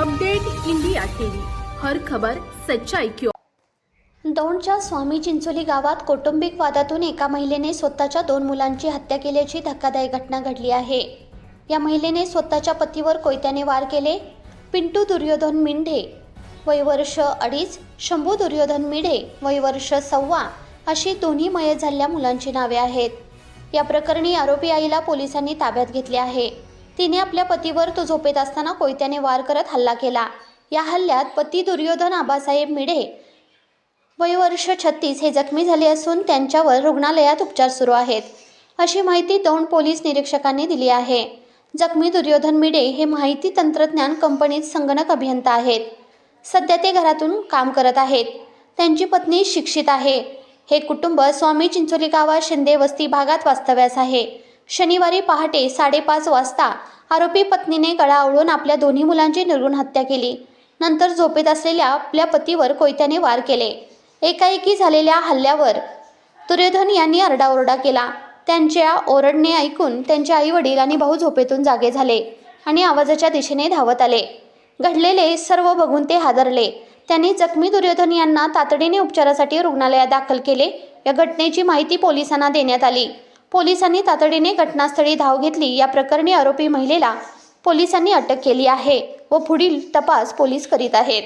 Update India TV, हर खबर सच्चाई की ओर। दौंडच्या स्वामी चिंचोली गावात कौटुंबिक वादातून एका महिलेने स्वतःच्या 2 मुलांची हत्या केल्याची धक्कादायक घटना घडली आहे। या महिलेने स्वतःच्या पतीवर कोयत्याने वार केले। पिंटू दुर्योधन मिंढे वय वर्ष 2.5, शंभू दुर्योधन मिढे वय वर्ष 1.25 अशी दोन्ही मयत झालेल्या मुलांची नावे आहेत। या प्रकरणी आरोपी आईला पोलिसांनी ताब्यात घेतले आहे। तिने आपल्या पतीवर तो झोपेत असताना कोयत्याने वार करत हल्ला केला। या हल्ल्यात पती दुर्योधन आबासाहेब मिढे वय वर्ष 36 हे जखमी झाले असून त्यांच्यावर रुग्णालयात उपचार सुरू आहेत, अशी माहिती दौंड पोलीस निरीक्षकांनी दिली आहे। जखमी दुर्योधन मिढे हे माहिती तंत्रज्ञान कंपनीत संगणक अभियंता आहेत। सध्या ते घरातून काम करत आहेत। त्यांची पत्नी शिक्षित आहे। हे कुटुंब स्वामी चिंचोली गावात शिंदे वस्ती भागात वास्तव्यास आहे। शनिवारी पहाटे 5:30 वाजता आरोपी पत्नीने गळा आवळून आपल्या दोन्ही मुलांची निर्घृण हत्या केली। नंतर झोपेत असलेल्या आपल्या पतीवर कोयत्याने वार केले। एकाएकी झालेल्या हल्ल्यावर दुर्योधन यांनी आरडाओरडा केला। त्यांच्या ओरडणे ऐकून त्यांचे आई-वडील आणि भाऊ झोपेतून जागे झाले आणि आवाजाच्या दिशेने धावत आले। घडलेले सर्व बघून ते हादरले। त्यांनी जखमी दुर्योधन यांना तातडीने उपचारासाठी रुग्णालयात दाखल केले। या घटनेची माहिती पोलिसांना देण्यात आली। पोलिसांनी तातडीने घटनास्थळी धाव घेतली। या प्रकरणी आरोपी महिलेला पोलिसांनी अटक केली आहे व पुढील तपास पोलीस करीत आहेत।